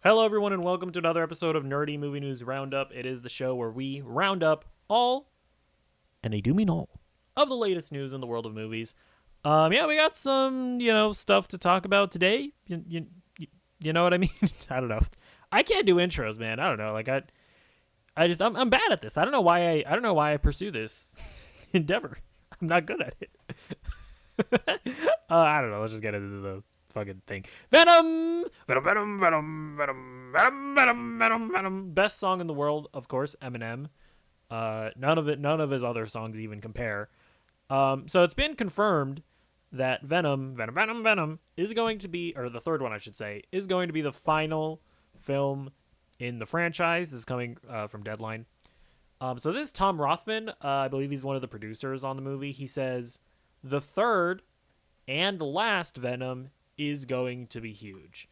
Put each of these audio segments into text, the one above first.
Hello, everyone, and welcome to another episode of Nerdy Movie News Roundup. It is the show where we round up all, and I do mean all, of the latest news in the world of movies. We got some, stuff to talk about today. You know what I mean? I don't know. I can't do intros, man. I don't know. I'm bad at this. I don't know why I pursue this endeavor. I'm not good at it. I don't know. Let's just get into the fucking thing. Venom. Best song in the world, of course, Eminem. None of his other songs even compare. So it's been confirmed that Venom is going to be, or the third one I should say, is going to be the final film in the franchise. This is coming from Deadline. So this is Tom Rothman. I believe he's one of the producers on the movie. He says the third and last Venom is going to be huge.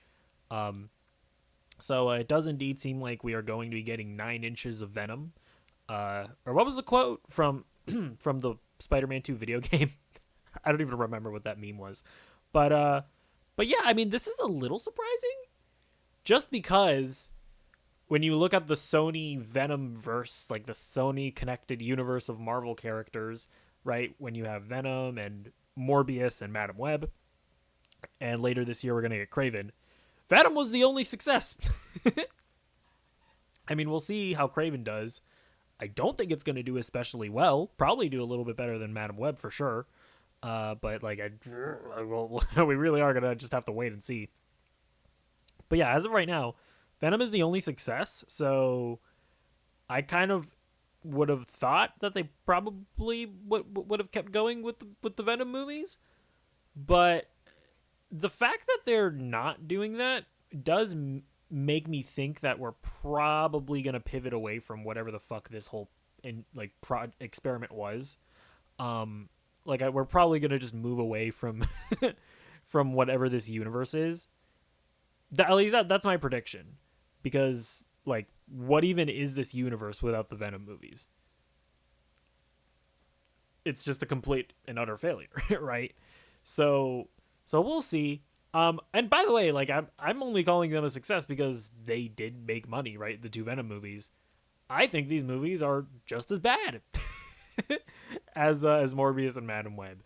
So it does indeed seem like we are going to be getting 9 inches of Venom. Or what was the quote from from the Spider-Man 2 video game? I don't even remember what that meme was. But yeah, I mean, this is a little surprising. Just because when you look at the Sony Venom verse, like the Sony connected universe of Marvel characters, right? When you have Venom and Morbius and Madam Web, and later this year we're going to get Kraven. Venom was the only success. I mean, we'll see how Kraven does. I don't think it's going to do especially well. Probably do a little bit better than Madam Web for sure. But we really are going to just have to wait and see. But yeah, as of right now, Venom is the only success. So I kind of would have thought that they probably would have kept going with the Venom movies. But the fact that they're not doing that does make me think that we're probably going to pivot away from whatever the fuck this whole experiment was. We're probably going to just move away from from whatever this universe is. At least that's my prediction. Because, what even is this universe without the Venom movies? It's just a complete and utter failure, right? So we'll see. And by the way, I'm only calling them a success because they did make money, right? The 2 Venom movies. I think these movies are just as bad as Morbius and Madam Web.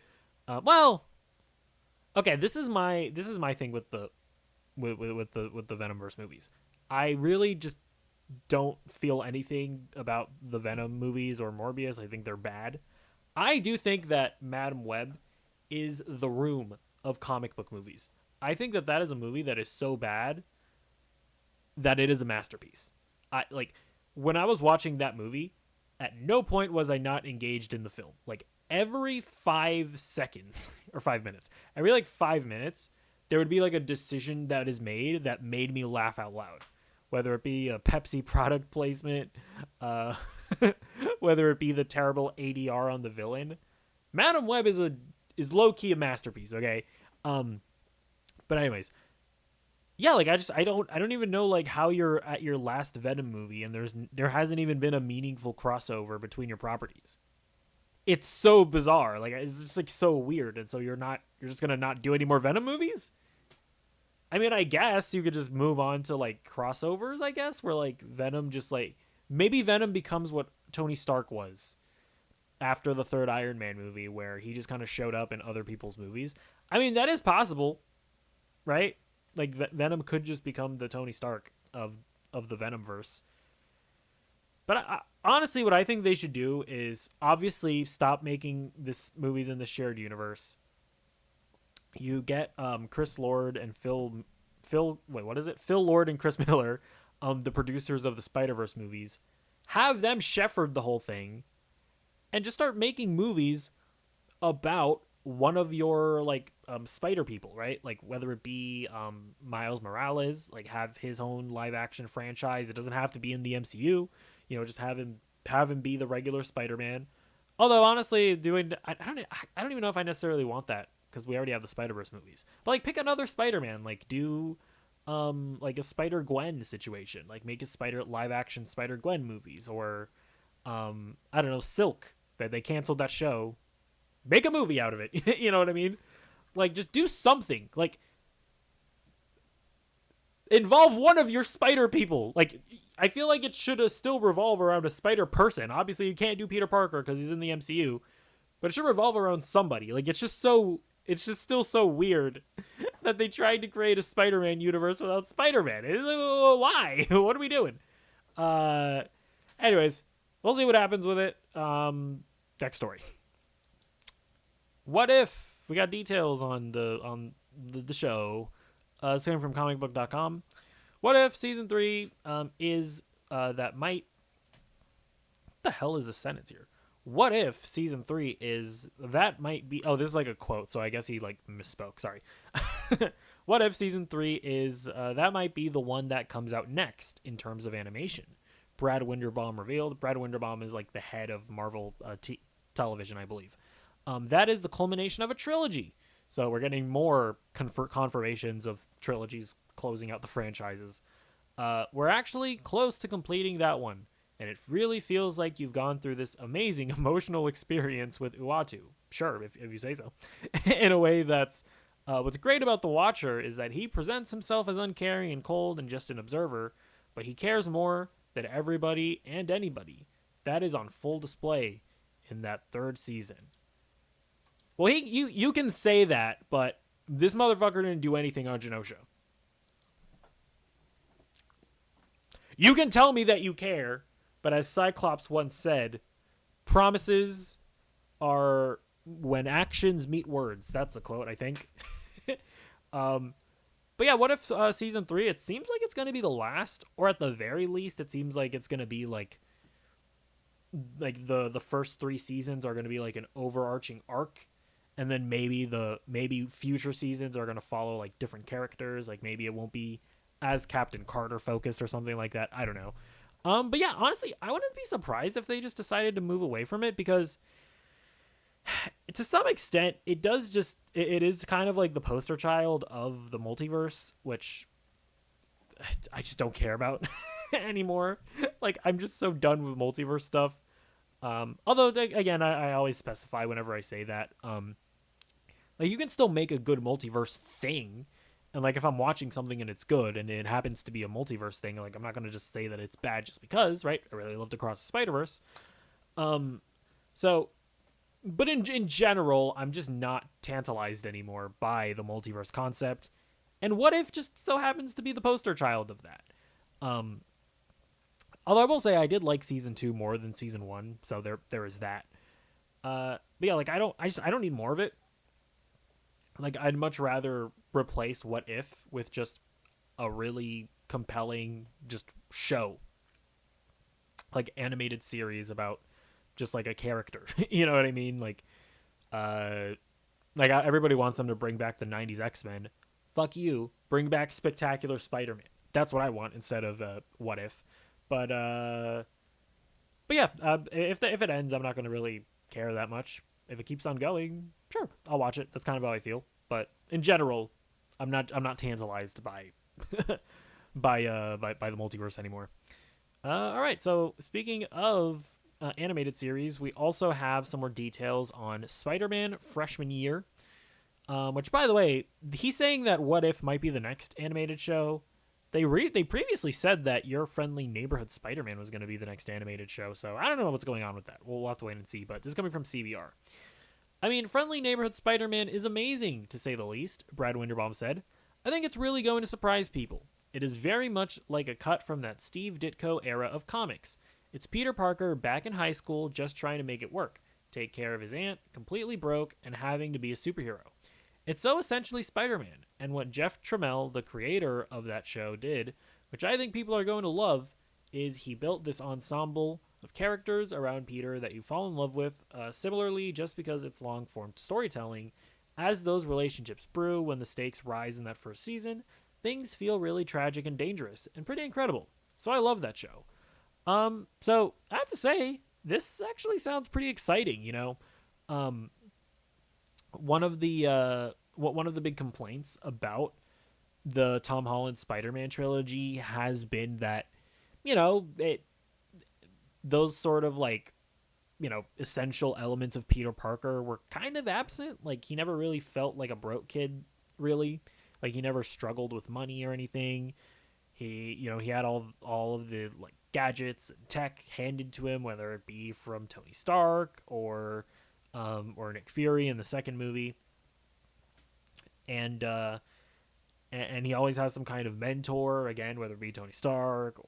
Okay, this is my thing with the Venomverse movies. I really just don't feel anything about the Venom movies or Morbius. I think they're bad. I do think that Madam Web is the Room of comic book movies. I think that is a movie that is so bad that it is a masterpiece. When I was watching that movie, at no point was I not engaged in the film. Every 5 seconds or 5 minutes, every 5 minutes, there would be a decision that is made that made me laugh out loud. Whether it be a Pepsi product placement, whether it be the terrible ADR on the villain. Madam Web is low-key a masterpiece, okay? But anyways, yeah, I don't even know how you're at your last Venom movie and there hasn't even been a meaningful crossover between your properties. It's so bizarre. It's just so weird. And so you're just going to not do any more Venom movies? I mean, I guess you could just move on to crossovers, I guess, where Venom just maybe Venom becomes what Tony Stark was after the 3rd Iron Man movie, where he just kind of showed up in other people's movies. I mean, that is possible, right? Venom could just become the Tony Stark of the Venomverse. But honestly, what I think they should do is obviously stop making this movies in the shared universe. You get Chris Lord and Phil Lord and Chris Miller, the producers of the Spider-Verse movies. Have them shepherd the whole thing and just start making movies about one of your spider people, right? Whether it be Miles Morales, have his own live action franchise. It doesn't have to be in the MCU. Just have him be the regular Spider-Man. Although honestly, I don't even know if I necessarily want that, because we already have the Spider-Verse movies. But pick another Spider-Man. Do a Spider-Gwen situation. Make a live action Spider-Gwen movies, or I don't know, Silk. That they canceled that show. Make a movie out of it. You know what I mean? Just do something. Involve one of your spider people. Like, I feel like it should still revolve around a spider person. Obviously, you can't do Peter Parker because he's in the MCU, but it should revolve around somebody. Like, it's just still so weird that they tried to create a Spider-Man universe without Spider-Man. It's like, why? What are we doing? Anyways, we'll see what happens with it. Next story. What if we got details on the show? It's coming from comicbook.com. What if season 3 is that might... What the hell is the sentence here? What if season 3 is that might be... Oh, this is like a quote, so I guess he like misspoke. Sorry. What if season 3 is that might be the one that comes out next in terms of animation? Brad Winderbaum revealed. Brad Winderbaum is like the head of Marvel television, I believe. That is the culmination of a trilogy. So we're getting more confirmations of trilogies closing out the franchises. We're actually close to completing that one. And it really feels like you've gone through this amazing emotional experience with Uatu. Sure, if you say so. In a way that's... what's great about The Watcher is that he presents himself as uncaring and cold and just an observer, but he cares more than everybody and anybody. That is on full display in that 3rd season. Well, you can say that, but this motherfucker didn't do anything on Genosha. You can tell me that you care, but as Cyclops once said, promises are when actions meet words. That's a quote, I think. But yeah, what if season 3, it seems like it's going to be the last, or at the very least, it seems like it's going to be like the first 3 seasons are going to be like an overarching arc. And then maybe future seasons are going to follow like different characters. Like maybe it won't be as Captain Carter focused or something like that. I don't know. But yeah, honestly, I wouldn't be surprised if they just decided to move away from it, because to some extent it is kind of like the poster child of the multiverse, which I just don't care about anymore. Like, I'm just so done with multiverse stuff. Although again, I always specify whenever I say that, like, you can still make a good multiverse thing. And like, if I'm watching something and it's good and it happens to be a multiverse thing, like, I'm not going to just say that it's bad just because, right? I really loved Across the Spider-Verse. So, but in general, I'm just not tantalized anymore by the multiverse concept. And What If just so happens to be the poster child of that. Although I will say I did like season 2 more than season 1, so there is that. But yeah, like, I don't need more of it. Like, I'd much rather replace What If with just a really compelling just show, like animated series about just like a character. You know what I mean? Like everybody wants them to bring back the 90s X-Men. Fuck you. Bring back Spectacular Spider-Man. That's what I want instead of What If. But yeah, if it ends, I'm not going to really care that much. If it keeps on going, sure, I'll watch it. That's kind of how I feel. But in general, I'm not tantalized by by the multiverse anymore. All right, so speaking of animated series, we also have some more details on Spider-Man Freshman Year, which, by the way, he's saying that What If might be the next animated show. They previously said that Your Friendly Neighborhood Spider-Man was going to be the next animated show, so I don't know what's going on with that. We'll have to wait and see, but this is coming from CBR. I mean, Friendly Neighborhood Spider-Man is amazing, to say the least, Brad Winderbaum said. I think it's really going to surprise people. It is very much like a cut from that Steve Ditko era of comics. It's Peter Parker back in high school just trying to make it work, take care of his aunt, completely broke, and having to be a superhero. It's so essentially Spider-Man, and what Jeff Trammell, the creator of that show, did, which I think people are going to love, is he built this ensemble of characters around Peter that you fall in love with, similarly just because it's long-form storytelling. As those relationships brew when the stakes rise in that first season, things feel really tragic and dangerous, and pretty incredible. So I love that show. So I have to say, this actually sounds pretty exciting, you know? One of the big complaints about the Tom Holland Spider-Man trilogy has been that, you know, those sort of, like, you know, essential elements of Peter Parker were kind of absent. Like, he never really felt like a broke kid, really. Like, he never struggled with money or anything. he had all of the like gadgets and tech handed to him, whether it be from Tony Stark or Nick Fury in the second movie, and and he always has some kind of mentor, again, whether it be Tony Stark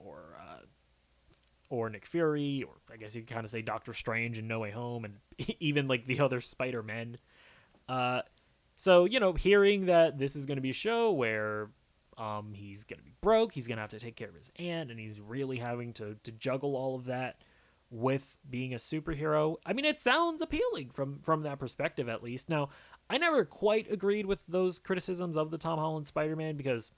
or Nick Fury, or I guess you could kind of say Doctor Strange in No Way Home, and even like the other Spider-Men. So hearing that this is going to be a show where he's going to be broke, he's going to have to take care of his aunt, and he's really having to juggle all of that with being a superhero. I mean, it sounds appealing from that perspective, at least. Now, I never quite agreed with those criticisms of the Tom Holland Spider-Man, because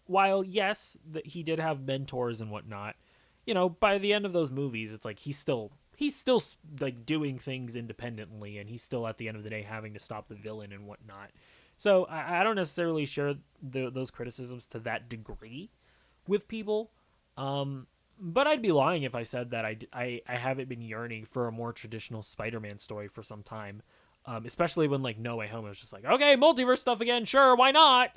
while, yes, he did have mentors and whatnot, by the end of those movies, it's like he's still like doing things independently, and he's still at the end of the day having to stop the villain and whatnot. So I don't necessarily share those criticisms to that degree with people. But I'd be lying if I said that I haven't been yearning for a more traditional Spider-Man story for some time. Especially when like No Way Home, it was just like, okay, multiverse stuff again, sure, why not?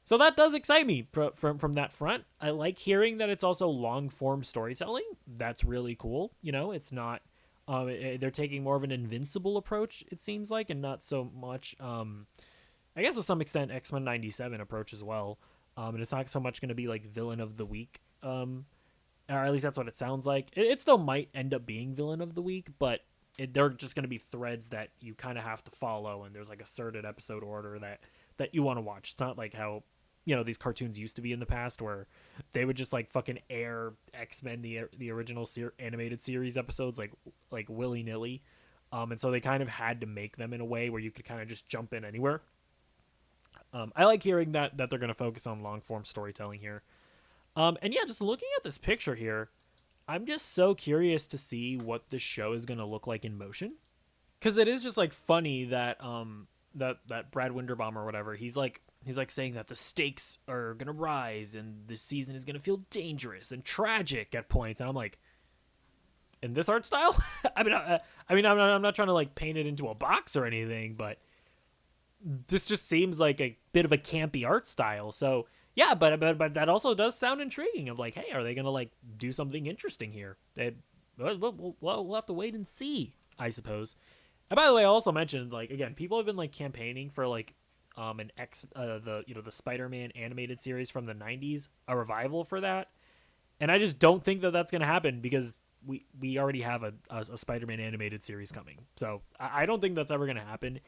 So that does excite me from that front. I like hearing that it's also long form storytelling. That's really cool. It's not they're taking more of an Invincible approach, it seems like, and not so much I guess to some extent X-Men 97 approach as well. And it's not so much going to be like villain of the week, or at least that's what it sounds like. It still might end up being villain of the week, but they're just going to be threads that you kind of have to follow, and there's like a certain episode order that you want to watch. It's not like how these cartoons used to be in the past, where they would just like fucking air X-Men the original animated series episodes like willy-nilly, and so they kind of had to make them in a way where you could kind of just jump in anywhere. I like hearing that they're going to focus on long-form storytelling here. And yeah, just looking at this picture here, I'm just so curious to see what the show is going to look like in motion. Because it is just like funny that that Brad Winderbaum or whatever, he's like saying that the stakes are going to rise and the season is going to feel dangerous and tragic at points. And I'm like, in this art style? I'm not trying to like paint it into a box or anything, but this just seems like a bit of a campy art style. So yeah, but that also does sound intriguing. Of like, hey, are they gonna like do something interesting here? We'll have to wait and see, I suppose. And by the way, I also mentioned, like, again, people have been like campaigning for like the Spider-Man animated series from the 90s, a revival for that, and I just don't think that that's gonna happen, because we already have a Spider-Man animated series coming. So I don't think that's ever gonna happen.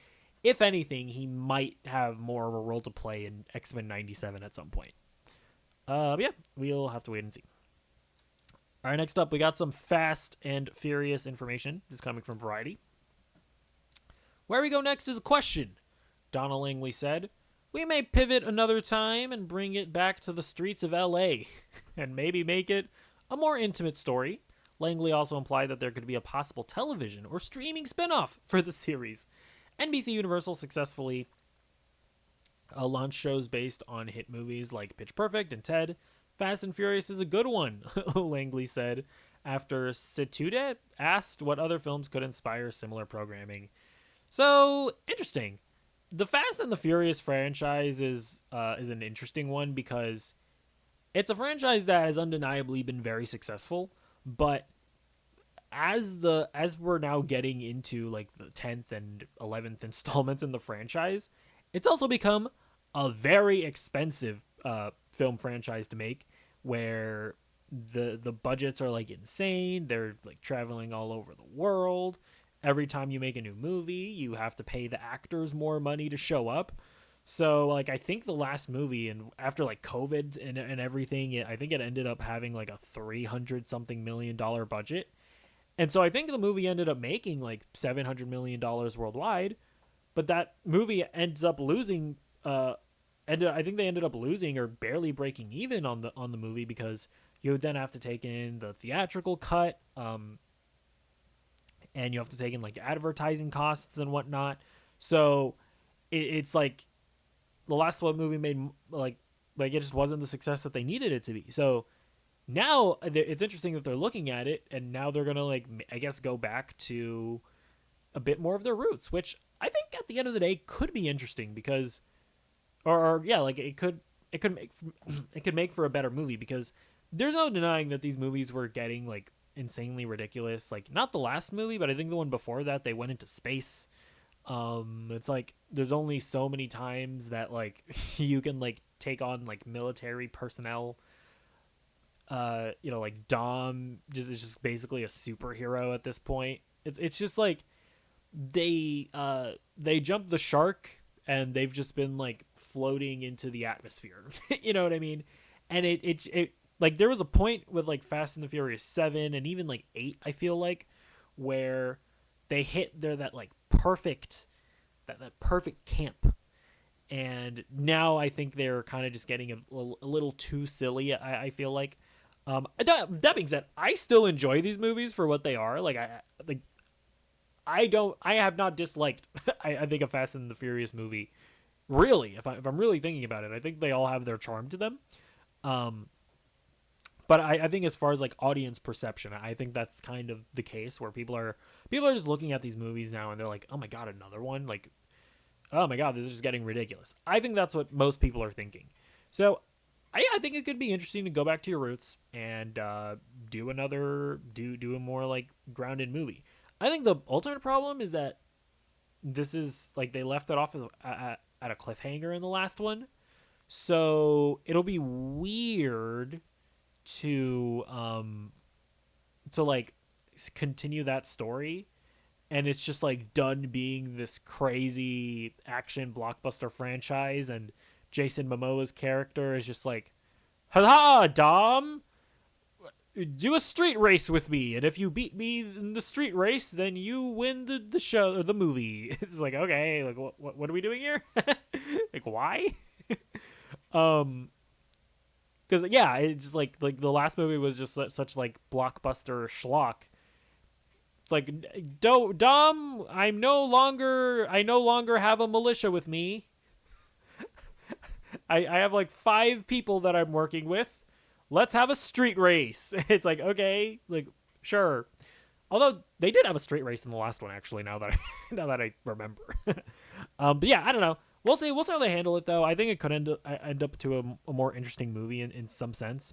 If anything, he might have more of a role to play in X-Men 97 at some point. But yeah, we'll have to wait and see. All right, next up, we got some Fast and Furious information. This is coming from Variety. Where we go next is a question. Donna Langley said, "We may pivot another time and bring it back to the streets of LA and maybe make it a more intimate story." Langley also implied that there could be a possible television or streaming spinoff for the series. NBC Universal successfully launched shows based on hit movies like Pitch Perfect and Ted. Fast and Furious is a good one, Langley said, after Situde asked what other films could inspire similar programming. So, interesting. The Fast and the Furious franchise is an interesting one, because it's a franchise that has undeniably been very successful, but as we're now getting into like the 10th and 11th installments in the franchise, it's also become a very expensive film franchise to make, where the budgets are like insane. They're like traveling all over the world. Every time you make a new movie, you have to pay the actors more money to show up. So like, I think the last movie, and after like COVID and everything, I think it ended up having like a $300 something million budget. And so I think the movie ended up making like $700 million worldwide, but that movie ends up losing. I think they ended up losing or barely breaking even on the movie, because you would then have to take in the theatrical cut, and you have to take in like advertising costs and whatnot. So it's like the last one movie made like it just wasn't the success that they needed it to be. So now it's interesting that they're looking at it, and now they're gonna like, I guess, go back to a bit more of their roots, which I think at the end of the day could be interesting, because or yeah, like it could make it could make for a better movie, because there's no denying that these movies were getting like insanely ridiculous. Like, not the last movie, but I think the one before that, they went into space. It's like there's only so many times that like you can like take on like military personnel. Like Dom just is just basically a superhero at this point. It's just like they jumped the shark, and they've just been like floating into the atmosphere. You know what I mean? And it like, there was a point with like Fast and the Furious 7 and even like 8, I feel like, where they hit that like perfect that perfect camp. And now I think they're kind of just getting a little too silly. I feel like. That being said, I still enjoy these movies for what they are. Like, I have not disliked. I think a Fast and the Furious movie. Really, if I'm really thinking about it, I think they all have their charm to them. But I think as far as like audience perception, I think that's kind of the case, where people are just looking at these movies now and they're like, oh my god, another one? Like, oh my god, this is just getting ridiculous. I think that's what most people are thinking. So I think it could be interesting to go back to your roots and do a more like grounded movie. I think the ultimate problem is that this is like, they left it off at a cliffhanger in the last one, so it'll be weird to like continue that story, and it's just like done being this crazy action blockbuster franchise, and Jason Momoa's character is just like, "Ha, Dom, do a street race with me, and if you beat me in the street race, then you win the show or the movie." It's like, okay, like what are we doing here? Like, why? Because yeah, it's just like the last movie was just such like blockbuster schlock. It's like, Dom, I no longer have a militia with me. I have like 5 people that I'm working with. Let's have a street race. It's like, okay, like, sure. Although they did have a street race in the last one, actually. Now that I remember. But yeah, I don't know. We'll see how they handle it, though. I think it could end up to a more interesting movie in some sense.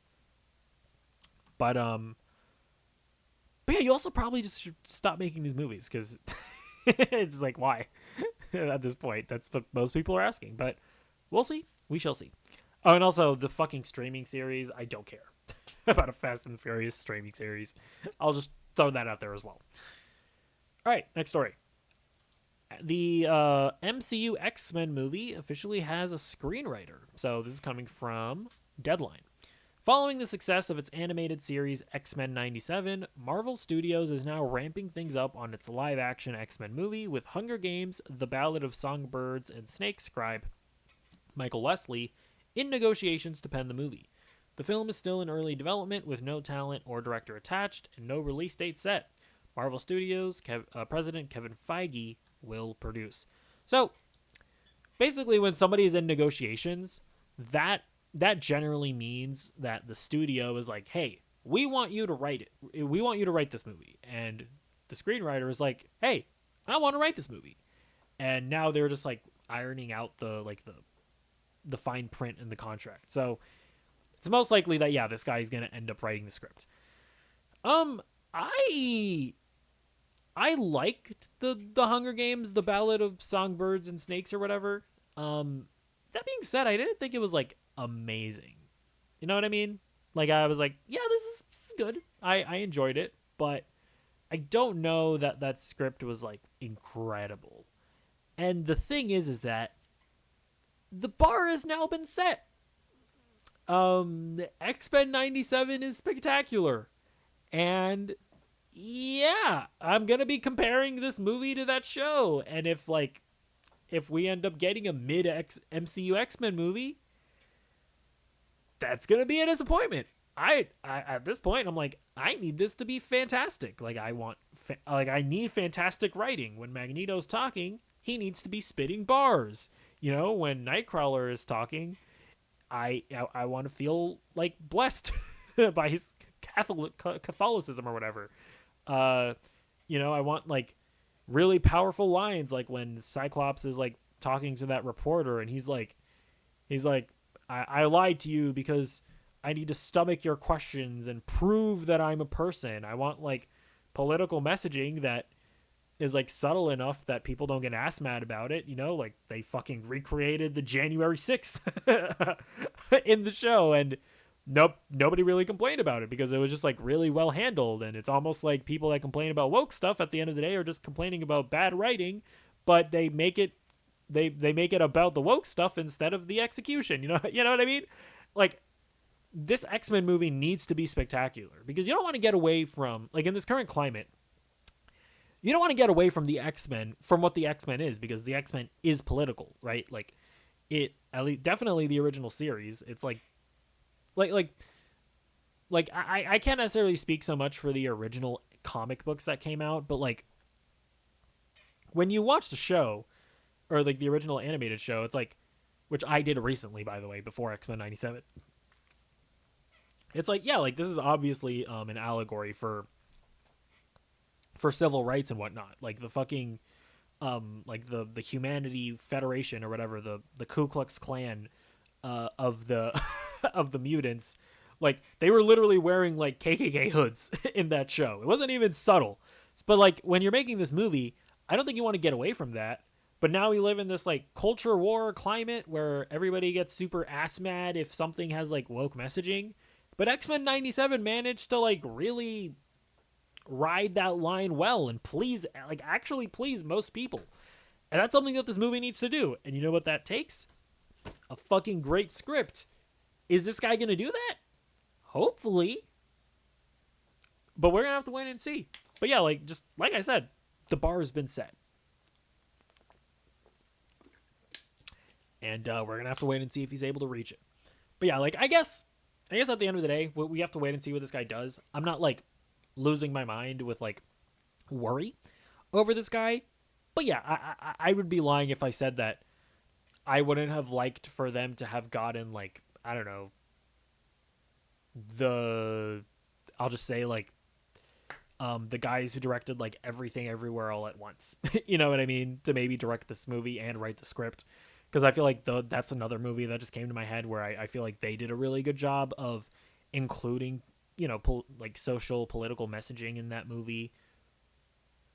But yeah, you also probably just should stop making these movies, because it's like, why? At this point, that's what most people are asking. But we'll see. We shall see. Oh, and also the fucking streaming series. I don't care about a Fast and Furious streaming series. I'll just throw that out there as well. All right, next story. The MCU X-Men movie officially has a screenwriter. So this is coming from Deadline. Following the success of its animated series X-Men 97, Marvel Studios is now ramping things up on its live-action X-Men movie, with Hunger Games, The Ballad of Songbirds and Snake scribe Michael Wesley in negotiations to pen the movie. The film is still in early development, with no talent or director attached and no release date set. Marvel Studios President Kevin Feige will produce. So, basically, when somebody is in negotiations, that generally means that the studio is like, hey, we want you to write it. We want you to write this movie. And the screenwriter is like, hey, I want to write this movie. And now they're just like ironing out the fine print in the contract. So it's most likely that, yeah, this guy is going to end up writing the script. I liked the Hunger Games, The Ballad of Songbirds and Snakes or whatever. That being said, I didn't think it was like amazing. You know what I mean? Like, I was like, yeah, this is good. I enjoyed it, but I don't know that script was like incredible. And the thing is that the bar has now been set. X-Men 97 is spectacular. And yeah, I'm going to be comparing this movie to that show. And if we end up getting a mid-MCU X-Men movie, that's going to be a disappointment. I at this point, I'm like, I need this to be fantastic. Like, I need fantastic writing. When Magneto's talking, he needs to be spitting bars. You know, when Nightcrawler is talking, I want to feel like blessed by his Catholicism or whatever. You know, I want like really powerful lines, like when Cyclops is like talking to that reporter and he's like, He's like, I lied to you because I need to stomach your questions and prove that I'm a person. I want like political messaging that is like subtle enough that people don't get ass mad about it. You know, like they fucking recreated the January 6th in the show, and nobody really complained about it because it was just like really well handled. And it's almost like people that complain about woke stuff at the end of the day are just complaining about bad writing, but they make it they make it about the woke stuff instead of the execution. You know what I mean? Like, this X-Men movie needs to be spectacular because you don't want to get away from, like, in this current climate, you don't want to get away from the X-Men, from what the X-Men is, because the X-Men is political, right? Like, it, at least, definitely the original series, it's like I can't necessarily speak so much for the original comic books that came out, but like, when you watch the show, or like the original animated show, it's like, which I did recently, by the way, before X-Men 97. It's like, yeah, like this is obviously an allegory for civil rights and whatnot. Like the fucking like the Humanity Federation or whatever, the Ku Klux Klan of the of the mutants, like they were literally wearing like KKK hoods in that show. It wasn't even subtle. But like when you're making this movie, I don't think you want to get away from that. But now we live in this like culture war climate where everybody gets super ass mad if something has like woke messaging. But X-Men 97 managed to like really ride that line well and please, like actually please most people. And that's something that this movie needs to do. And you know what that takes? A fucking great script. Is this guy going to do that? Hopefully. But we're going to have to wait and see. But yeah, like just like I said, the bar has been set. And we're going to have to wait and see if he's able to reach it. But yeah, like I guess at the end of the day, we have to wait and see what this guy does. I'm not like losing my mind with like worry over this guy. But yeah, I would be lying if I said that I wouldn't have liked for them to have gotten like, I don't know, I'll just say like the guys who directed like Everything Everywhere All at Once. You know what I mean? To maybe direct this movie and write the script. Because I feel like that's another movie that just came to my head where I feel like they did a really good job of including, you know, like social, political messaging in that movie,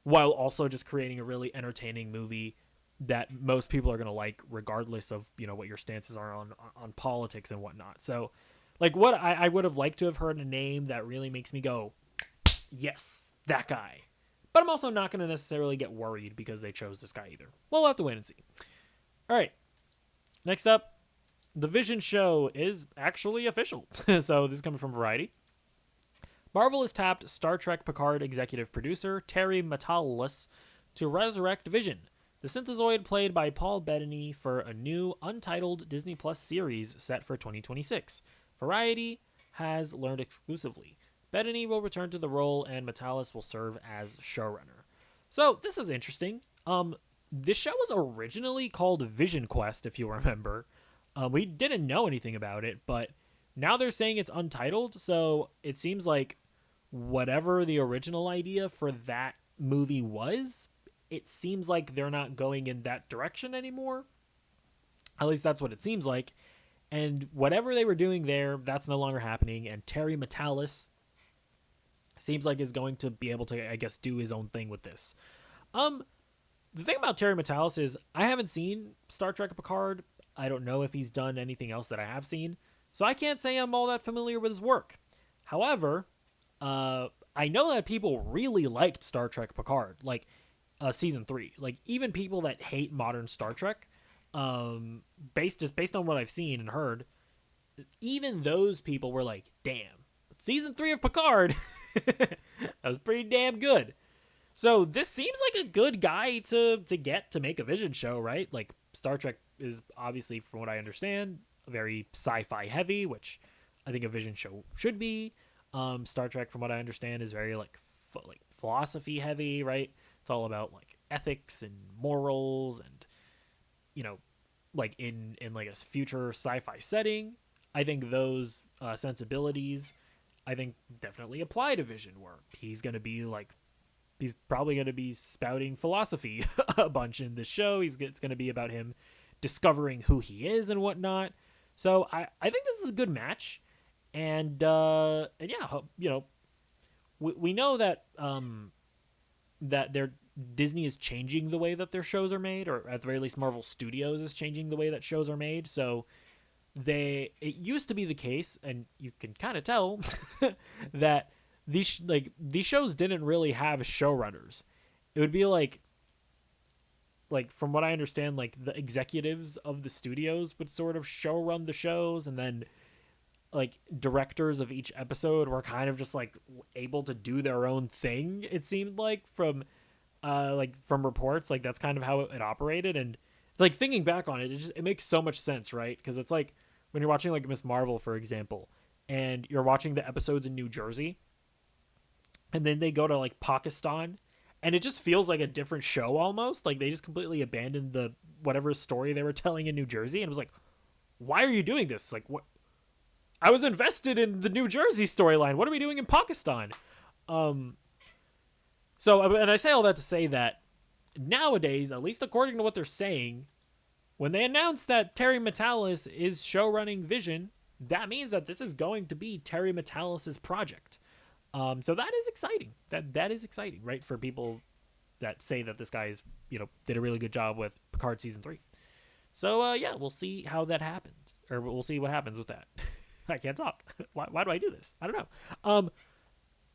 while also just creating a really entertaining movie that most people are going to like, regardless of, you know, what your stances are on politics and whatnot. So, like, what I would have liked to have heard a name that really makes me go, yes, that guy. But I'm also not going to necessarily get worried because they chose this guy either. We'll have to wait and see. All right. Next up, the Vision show is actually official. So this is coming from Variety. Marvel has tapped Star Trek Picard executive producer Terry Matalas to resurrect Vision, the synthezoid played by Paul Bettany, for a new untitled Disney Plus series set for 2026. Variety has learned exclusively. Bettany will return to the role and Matalas will serve as showrunner. So this is interesting. This show was originally called Vision Quest, if you remember. We didn't know anything about it, but now they're saying it's untitled, so it seems like whatever the original idea for that movie was, it seems like they're not going in that direction anymore. At least that's what it seems like. And whatever they were doing there, that's no longer happening, and Terry Matalas seems like is going to be able to, I guess, do his own thing with this. The thing about Terry Matalas is I haven't seen Star Trek Picard. I don't know if he's done anything else that I have seen. So I can't say I'm all that familiar with his work. However, I know that people really liked Star Trek Picard, like season 3. Like even people that hate modern Star Trek, based on what I've seen and heard, even those people were like, damn, season 3 of Picard, that was pretty damn good. So this seems like a good guy to get to make a Vision show, right? Like Star Trek is obviously, from what I understand, very sci-fi heavy, which I think a Vision show should be. Star Trek, from what I understand, is very like philosophy heavy, right? It's all about like ethics and morals, and you know, like in like a future sci-fi setting. I think those sensibilities, I think, definitely apply to Vision, where he's probably going to be spouting philosophy a bunch in the show. It's going to be about him discovering who he is and whatnot. So I think this is a good match, and yeah, we know that their Disney is changing the way that their shows are made, or at the very least Marvel Studios is changing the way that shows are made. So it used to be the case, and you can kind of tell that these shows didn't really have showrunners. It would be like from what I understand, like the executives of the studios would sort of show run the shows, and then like directors of each episode were kind of just like able to do their own thing. It seemed like from reports, like that's kind of how it operated. And like thinking back on it, it makes so much sense, right? Because it's like when you're watching like Miss Marvel, for example, and you're watching the episodes in New Jersey, and then they go to like Pakistan, and it just feels like a different show almost. Like they just completely abandoned the whatever story they were telling in New Jersey, and it was like, why are you doing this? Like, what? I was invested in the New Jersey storyline. What are we doing in Pakistan? So, and I say all that to say that nowadays, at least according to what they're saying, when they announce that Terry Matalas is showrunning Vision, that means that this is going to be Terry Matalas' project. So that is exciting. That is exciting, right? For people that say that this guy is, did a really good job with Picard season 3. So yeah, we'll see how that happens, or we'll see what happens with that. I can't talk. Why do I do this? I don't know.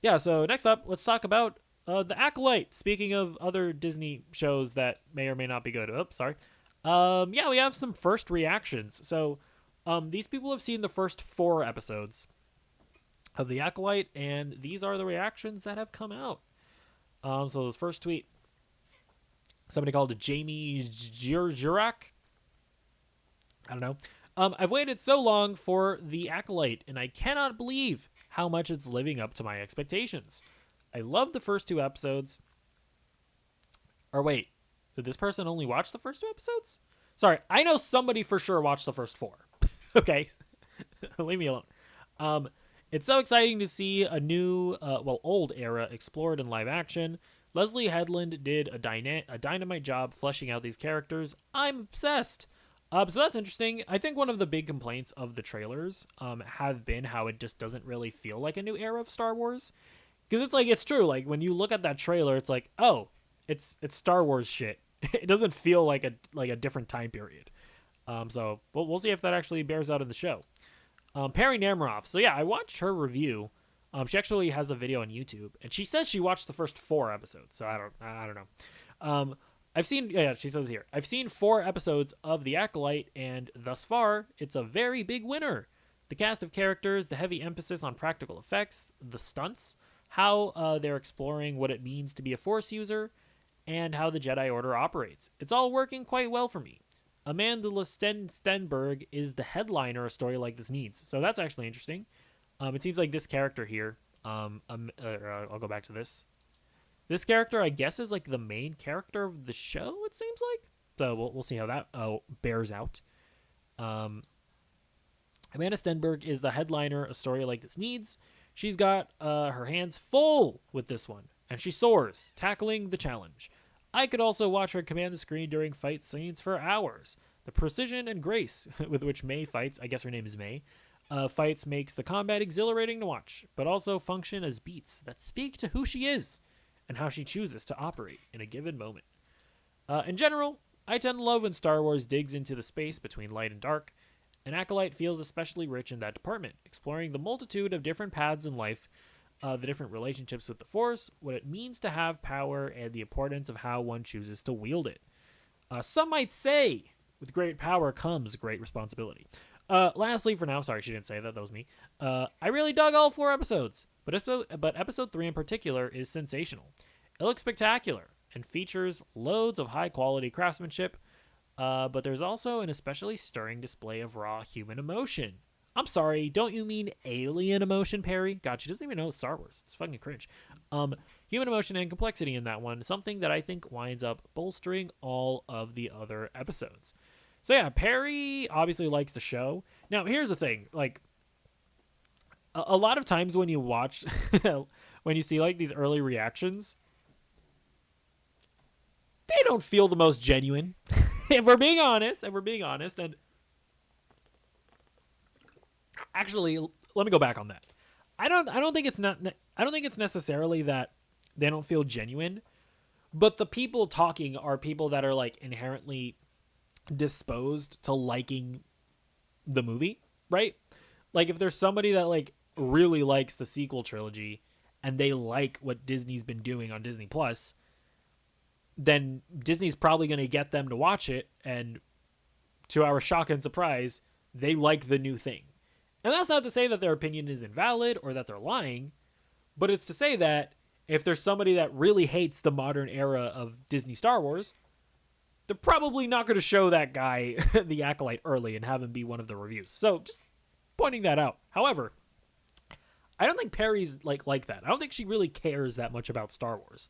Yeah. So next up, let's talk about the Acolyte. Speaking of other Disney shows that may or may not be good. Oops, sorry. Yeah, we have some first reactions. So these people have seen the first 4 episodes of the Acolyte, and these are the reactions that have come out. So the first tweet, somebody called Jamie Jirak. I don't know. I've waited so long for the Acolyte, and I cannot believe how much it's living up to my expectations. I loved the first 2 episodes. Or wait, did this person only watch the first 2 episodes? Sorry, I know somebody for sure watched the first 4. Okay, leave me alone. It's so exciting to see a new, old era explored in live action. Leslie Headland did a dynamite job fleshing out these characters. I'm obsessed. So that's interesting. I think one of the big complaints of the trailers have been how it just doesn't really feel like a new era of Star Wars. Because it's true. Like when you look at that trailer, it's like, oh, it's Star Wars shit. It doesn't feel like a different time period. So we'll see if that actually bears out in the show. Perry Namiroff. So yeah, I watched her review. She actually has a video on YouTube, and she says she watched the first 4 episodes. So I don't know. She says here, I've seen 4 episodes of The Acolyte, and thus far, it's a very big winner. The cast of characters, the heavy emphasis on practical effects, the stunts, how they're exploring what it means to be a Force user, and how the Jedi Order operates. It's all working quite well for me. Amanda Stenberg is the headliner a story like this needs. So that's actually interesting. It seems like this character here, I'll go back to this. This character, I guess, is like the main character of the show, it seems like. So we'll see how that bears out. Amanda Stenberg is the headliner a story like this needs. She's got her hands full with this one, and she soars, tackling the challenge. I could also watch her command the screen during fight scenes for hours. The precision and grace with which May fights, I guess her name is May, fights makes the combat exhilarating to watch, but also function as beats that speak to who she is and how she chooses to operate in a given moment. In general, I tend to love when Star Wars digs into the space between light and dark, and Acolyte feels especially rich in that department, exploring the multitude of different paths in life, the different relationships with the Force, what it means to have power, and the importance of how one chooses to wield it. Some might say, with great power comes great responsibility. Lastly, for now, sorry, she didn't say that, that was me. I really dug all 4 episodes, but episode 3 in particular is sensational. It looks spectacular and features loads of high-quality craftsmanship, but there's also an especially stirring display of raw human emotion. I'm sorry, don't you mean alien emotion, Perry? God, she doesn't even know Star Wars. It's fucking cringe. Human emotion and complexity in that one, something that I think winds up bolstering all of the other episodes. So yeah, Perry obviously likes the show. Now, here's the thing. Like, a lot of times when you watch, when you see, like, these early reactions, they don't feel the most genuine. if we're being honest, and actually, let me go back on that. I don't think it's not. I don't think it's necessarily that they don't feel genuine, but the people talking are people that are like inherently disposed to liking the movie, right? Like if there's somebody that like really likes the sequel trilogy and they like what Disney's been doing on Disney Plus, then Disney's probably going to get them to watch it, and to our shock and surprise, they like the new thing. And that's not to say that their opinion is invalid or that they're lying, but it's to say that if there's somebody that really hates the modern era of Disney Star Wars, they're probably not going to show that guy the Acolyte early and have him be one of the reviews. So just pointing that out. However, I don't think Perry's like that. I don't think she really cares that much about Star Wars.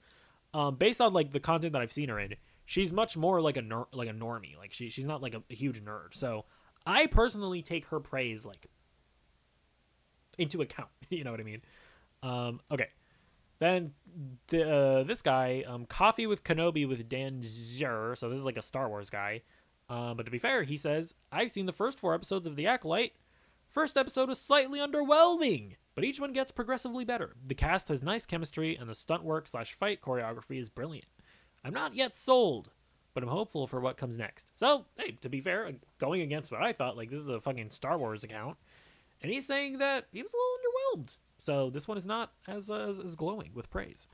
Based on like the content that I've seen her in, she's much more like a normie. Like she's not like a huge nerd. So I personally take her praise like into account. You know what I mean? Okay. Then this guy, Coffee with Kenobi with Dan Zer. So this is like a Star Wars guy. But to be fair, he says, I've seen the first 4 episodes of The Acolyte. First episode was slightly underwhelming, but each one gets progressively better. The cast has nice chemistry, and the stunt work / fight choreography is brilliant. I'm not yet sold, but I'm hopeful for what comes next. So, hey, to be fair, going against what I thought, like this is a fucking Star Wars account, and he's saying that he was a little underwhelmed. So this one is not as glowing with praise.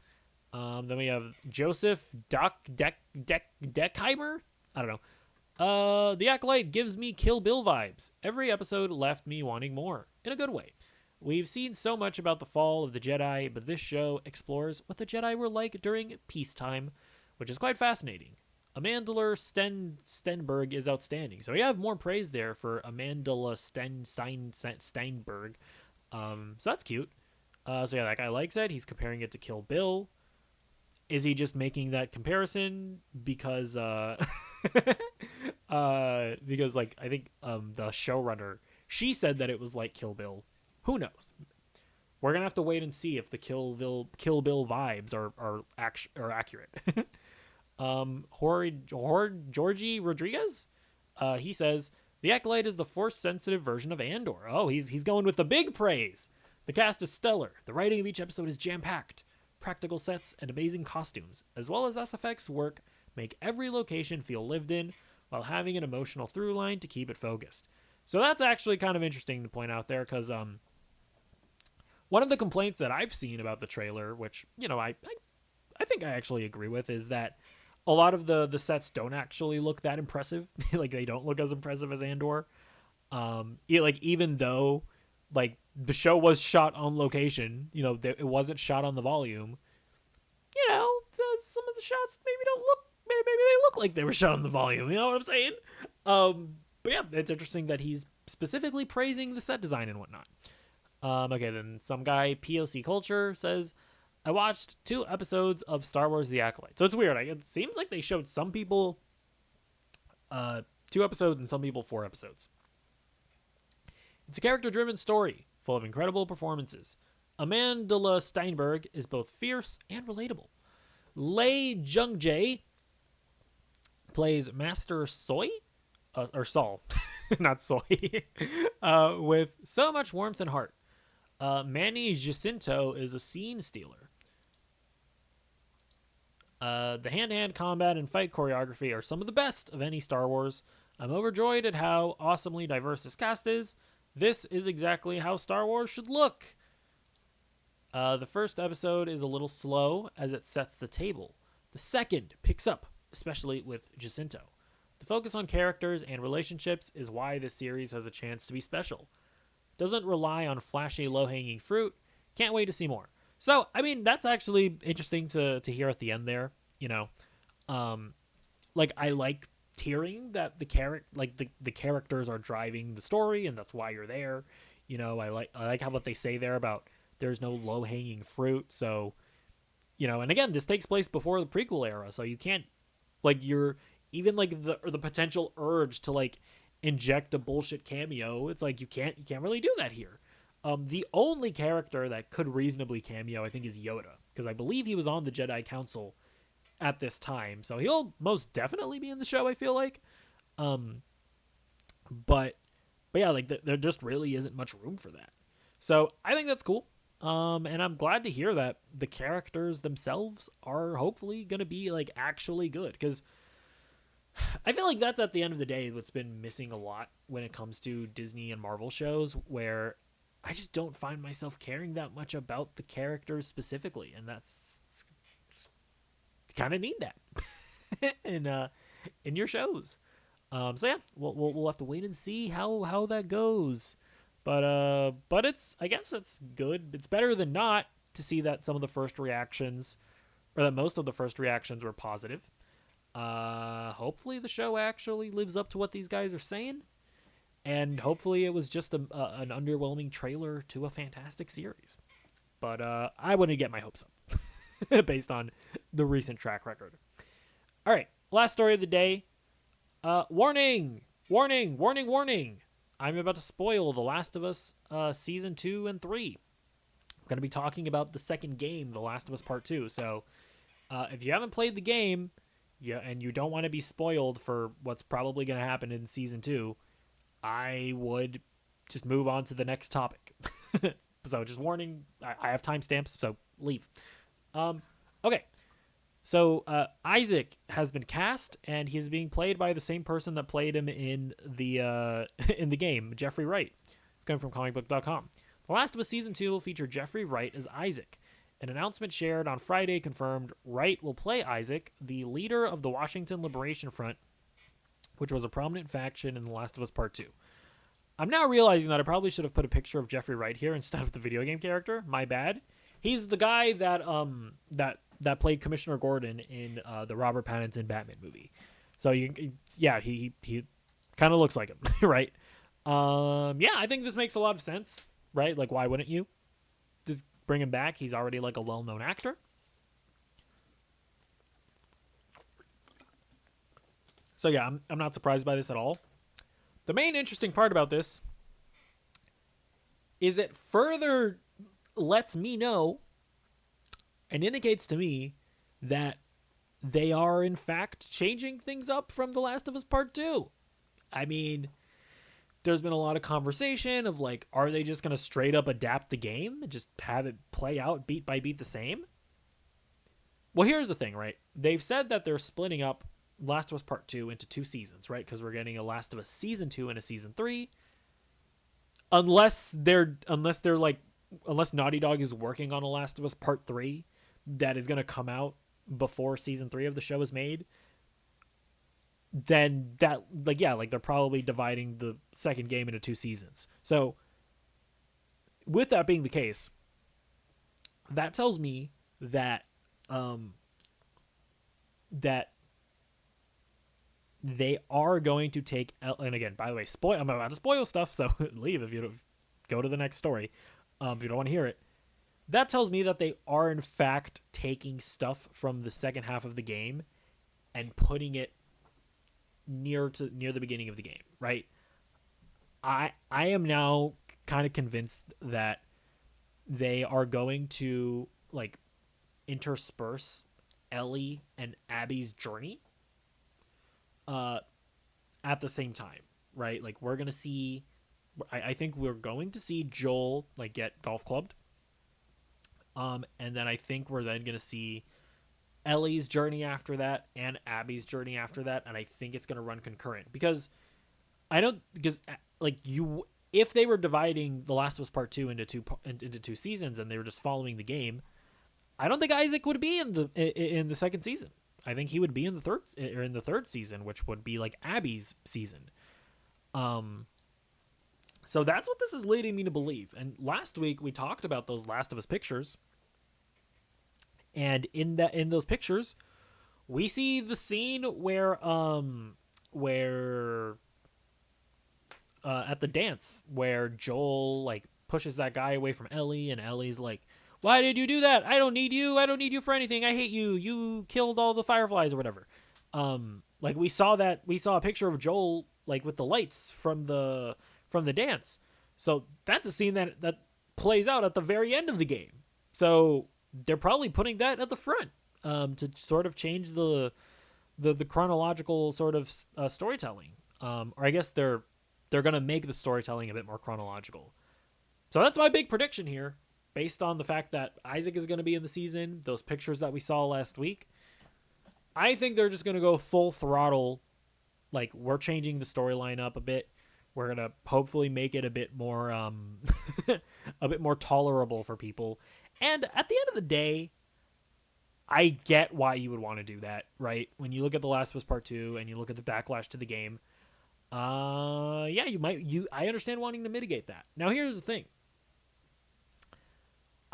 Then we have Joseph Deckheimer. I don't know. The Acolyte gives me Kill Bill vibes. Every episode left me wanting more, in a good way. We've seen so much about the fall of the Jedi, but this show explores what the Jedi were like during peacetime, which is quite fascinating. Amandla Stenberg is outstanding. So we have more praise there for Amandla Steinberg. So that's cute. So yeah, that guy likes it. He's comparing it to Kill Bill. Is he just making that comparison because because like I think the showrunner, she said that it was like Kill Bill. Who knows? We're gonna have to wait and see if the Kill Bill vibes are accurate. Georgie Rodriguez, he says the Acolyte is the Force-sensitive version of Andor. Oh, he's going with the big praise. The cast is stellar. The writing of each episode is jam-packed. Practical sets and amazing costumes, as well as SFX work, make every location feel lived in, while having an emotional through line to keep it focused. So that's actually kind of interesting to point out there, because one of the complaints that I've seen about the trailer, which, you know, I think I actually agree with, is that a lot of the sets don't actually look that impressive. Like, they don't look as impressive as Andor. Even though, like, the show was shot on location, you know, it wasn't shot on the volume. You know, some of the shots maybe they look like they were shot on the volume. You know what I'm saying? But yeah, it's interesting that he's specifically praising the set design and whatnot. Okay, then some guy, POC Culture, says, I watched 2 episodes of Star Wars The Acolyte. So it's weird. It seems like they showed some people 2 episodes and some people 4 episodes. It's a character-driven story full of incredible performances. Amandla Steinberg is both fierce and relatable. Lei Jung-jae plays Master Soy, or Saul, not Soy, with so much warmth and heart. Manny Jacinto is a scene stealer. The hand-to-hand combat and fight choreography are some of the best of any Star Wars. I'm overjoyed at how awesomely diverse this cast is. This is exactly how Star Wars should look. The first episode is a little slow as it sets the table. The second picks up, especially with Jacinto. The focus on characters and relationships is why this series has a chance to be special. Doesn't rely on flashy, low-hanging fruit. Can't wait to see more. So, I mean, that's actually interesting to hear at the end there. You know, I like hearing that the characters are driving the story, and that's why you're there. You know, I like how what they say there about there's no low-hanging fruit. So, you know, and again, this takes place before the prequel era, so you can't, like, you're even like the potential urge to like inject a bullshit cameo. It's like you can't really do that here. The only character that could reasonably cameo, I think, is Yoda, because I believe he was on the Jedi Council at this time, so he'll most definitely be in the show, I feel like. Um, but yeah, like there just really isn't much room for that. So I think that's cool. And I'm glad to hear that the characters themselves are hopefully gonna be like actually good, because I feel like that's at the end of the day what's been missing a lot when it comes to Disney and Marvel shows, where I just don't find myself caring that much about the characters specifically, and that's kind of need that in your shows. So yeah, we'll have to wait and see how that goes. But it's, I guess it's good. It's better than not to see that some of the first reactions, or that most of the first reactions were positive. Hopefully the show actually lives up to what these guys are saying, and hopefully it was just an underwhelming trailer to a fantastic series. But I wouldn't get my hopes up based on the recent track record. All right, last story of the day. Warning! Warning! Warning! Warning! I'm about to spoil The Last of Us Season 2 and 3. I'm going to be talking about the second game, The Last of Us Part 2. So if you haven't played the game, and you don't want to be spoiled for what's probably going to happen in Season 2, I would just move on to the next topic. So just warning, I have timestamps, so leave. Okay. So Isaac has been cast, and he is being played by the same person that played him in the game, Jeffrey Wright. It's coming from comicbook.com. The Last of Us Season 2 will feature Jeffrey Wright as Isaac. An announcement shared on Friday confirmed Wright will play Isaac, the leader of the Washington Liberation Front, which was a prominent faction in The Last of Us Part 2. I'm now realizing that I probably should have put a picture of Jeffrey Wright here instead of the video game character. My bad. He's the guy that that played Commissioner Gordon in the Robert Pattinson Batman movie. So he kind of looks like him, right? Yeah, I think this makes a lot of sense, right? Like, why wouldn't you just bring him back? He's already like a well-known actor. So yeah, I'm not surprised by this at all. The main interesting part about this is it further lets me know and indicates to me that they are in fact changing things up from The Last of Us Part 2. I mean, there's been a lot of conversation of like, are they just going to straight up adapt the game and just have it play out beat by beat the same? Well, here's the thing, right? They've said that they're splitting up Last of Us Part 2 into 2 seasons, right? Because we're getting a Last of Us Season 2 and a Season 3. Unless Naughty Dog is working on a Last of Us Part 3 that is going to come out before Season 3 of the show is made, then that, they're probably dividing the second game into 2 seasons. So with that being the case, that tells me that that they are going to take, and again, by the way, I'm about to spoil stuff, so leave if you don't, go to the next story if you don't want to hear it. That tells me that they are in fact taking stuff from the second half of the game and putting it near the beginning of the game, right? I am now kind of convinced that they are going to like intersperse Ellie and Abby's journey at the same time, right? Like we're gonna see, I think we're going to see Joel like get golf clubbed, and then I think we're then gonna see Ellie's journey after that and Abby's journey after that, and I think it's gonna run concurrent because if they were dividing The Last of Us Part 2 into two seasons and they were just following the game, I don't think Isaac would be in the second season. I think he would be in the third season, which would be like Abby's season. So that's what this is leading me to believe. And last week we talked about those Last of Us pictures, and in those pictures, we see the scene where at the dance where Joel like pushes that guy away from Ellie, and Ellie's like, "Why did you do that? I don't need you. I don't need you for anything. I hate you. You killed all the fireflies," or whatever. Like we saw a picture of Joel like with the lights from the dance. So that's a scene that plays out at the very end of the game. So they're probably putting that at the front. to sort of change the chronological sort of storytelling. Or I guess they're going to make the storytelling a bit more chronological. So that's my big prediction here, based on the fact that Isaac is going to be in the season, those pictures that we saw last week. I think they're just going to go full throttle. Like, we're changing the storyline up a bit. We're going to hopefully make it a bit more a bit more tolerable for people. And at the end of the day, I get why you would want to do that, right? When you look at The Last of Us Part 2 and you look at the backlash to the game, yeah, I understand wanting to mitigate that. Now, here's the thing.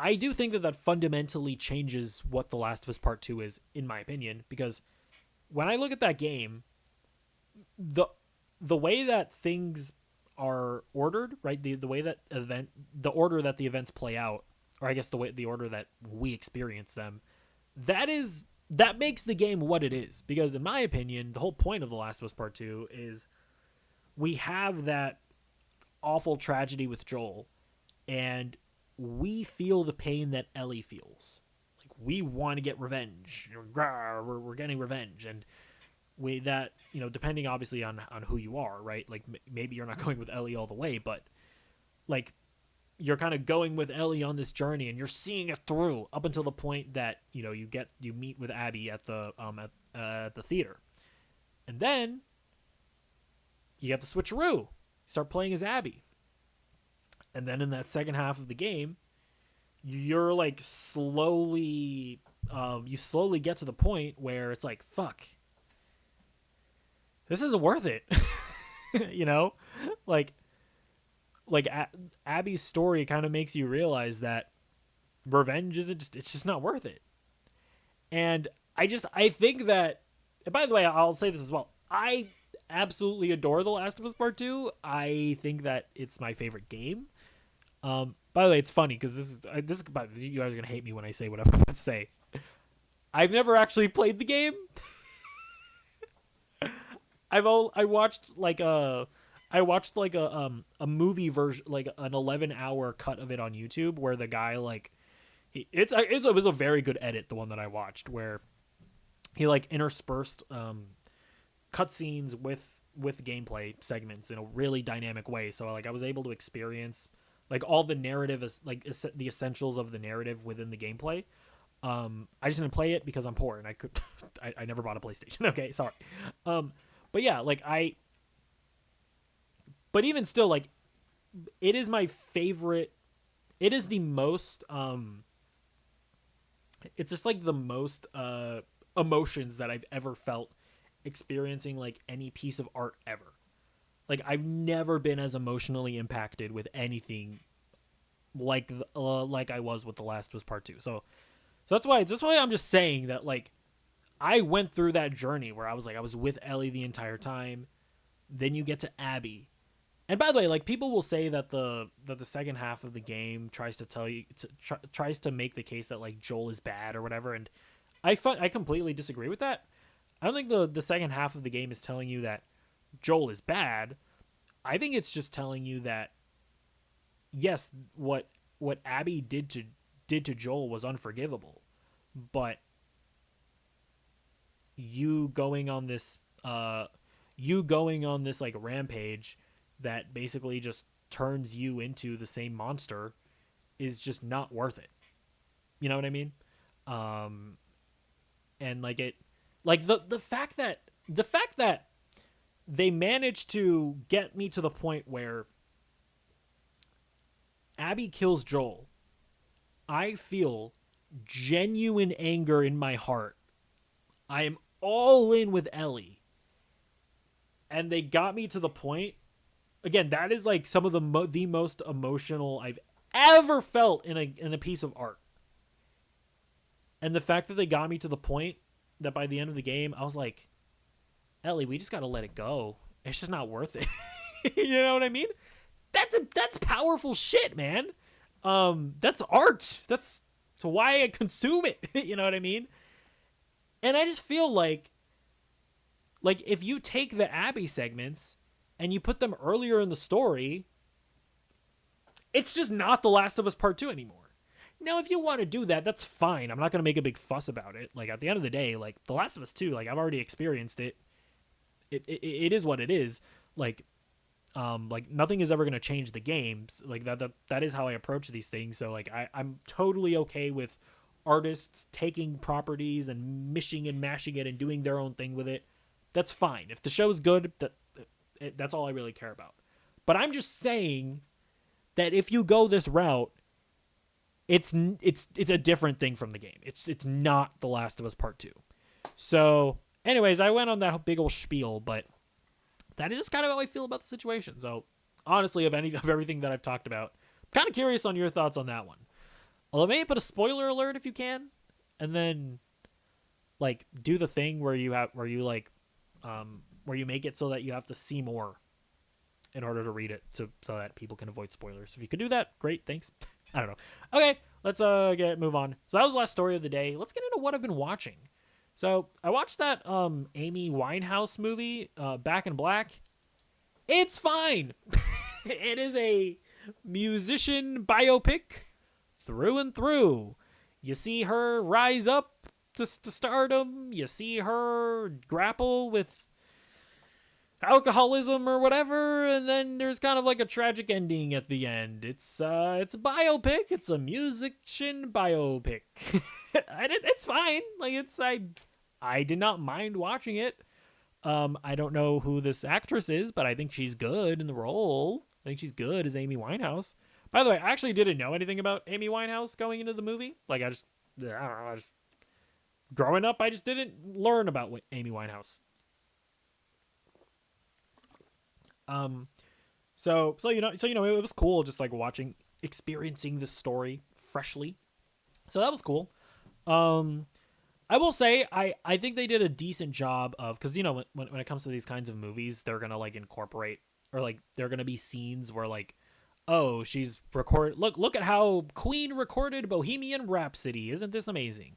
I do think that fundamentally changes what The Last of Us Part 2 is, in my opinion, because when I look at that game, the way that things are ordered, right? The way that the order that the events play out, or I guess the order that we experience them, that makes the game what it is. Because in my opinion, the whole point of The Last of Us Part 2 is we have that awful tragedy with Joel, and we feel the pain that Ellie feels. Like, we want to get revenge. We're getting revenge, and that, you know, depending obviously on who you are, right? Like, maybe you're not going with Ellie all the way, but like, you're kind of going with Ellie on this journey, and you're seeing it through up until the point that, you know, you meet with Abby at the theater, and then you get the switcheroo. You start playing as Abby, and then in that second half of the game, you're like slowly get to the point where it's like, fuck, this isn't worth it. You know, like Abby's story kind of makes you realize that revenge it's just not worth it. And I think that, and by the way, I'll say this as well, I absolutely adore The Last of Us Part 2. I think that it's my favorite game. By the way, it's funny because this is you guys are gonna hate me when I say what I'm about to say. I've never actually played the game. I watched a movie version, like an 11-hour cut of it on YouTube, where the guy, like, it was a very good edit, the one that I watched, where he like interspersed cutscenes with gameplay segments in a really dynamic way. So like I was able to experience like all the narrative, like the essentials of the narrative within the gameplay. I just didn't play it because I'm poor and I never bought a PlayStation. Okay, sorry. But yeah, like but even still, like, it is my favorite. It is the most, it's just like the most emotions that I've ever felt experiencing like any piece of art ever. Like, I've never been as emotionally impacted with anything like I was with The Last of Us Part 2. So that's why I'm just saying that, like, I went through that journey where I was with Ellie the entire time. Then you get to Abby. And by the way, like, people will say that the second half of the game tries to make the case that like Joel is bad or whatever, and I completely disagree with that. I don't think the second half of the game is telling you that Joel is bad. I think it's just telling you that, yes, what Abby did to Joel was unforgivable, but you going on this like rampage that basically just turns you into the same monster is just not worth it. You know what I mean? And like it, like the fact that they managed to get me to the point where Abby kills Joel, I feel genuine anger in my heart. I am all in with Ellie. And they got me to the point, again, that is like some of the most emotional I've ever felt in a piece of art. And the fact that they got me to the point that by the end of the game, I was like, Ellie, we just got to let it go. It's just not worth it. You know what I mean? That's powerful shit, man. That's art. That's why I consume it. You know what I mean? And I just feel like if you take the Abby segments and you put them earlier in the story, it's just not The Last of Us Part 2 anymore. Now, if you want to do that, that's fine. I'm not going to make a big fuss about it. Like, at the end of the day, like, The Last of Us 2, like, I've already experienced it. It is what it is. Like nothing is ever going to change the games. Like, that is how I approach these things. So, like, I'm totally okay with artists taking properties and mishing and mashing it and doing their own thing with it. That's fine. If the show's good, that's all I really care about. But I'm just saying that if you go this route, it's a different thing from the game. It's not The Last of Us Part 2. So, anyways, I went on that big old spiel, but that is just kind of how I feel about the situation. So, honestly, of everything that I've talked about, I'm kind of curious on your thoughts on that one. Well, maybe put a spoiler alert if you can, and then like do the thing where you make it so that you have to see more in order to read it, so that people can avoid spoilers. If you could do that, great, thanks. I don't know. Okay, let's move on. So that was the last story of the day. Let's get into what I've been watching. So I watched that Amy Winehouse movie, Back in Black. It's fine. It is a musician biopic through and through. You see her rise up to stardom. You see her grapple with alcoholism or whatever, and then there's kind of like a tragic ending at the end. It's a biopic. It's a musician biopic. It's fine. Like, I did not mind watching it. I don't know who this actress is, but I think she's good in the role. I think she's good as Amy Winehouse. By the way, I actually didn't know anything about Amy Winehouse going into the movie. Like, I don't know. Growing up, I just didn't learn about Amy Winehouse. So it was cool just like experiencing this story freshly. So that was cool. I will say I think they did a decent job of, because when it comes to these kinds of movies, they're gonna like incorporate, or like they're gonna be scenes where like, oh, she's look at how Queen recorded Bohemian Rhapsody, isn't this amazing?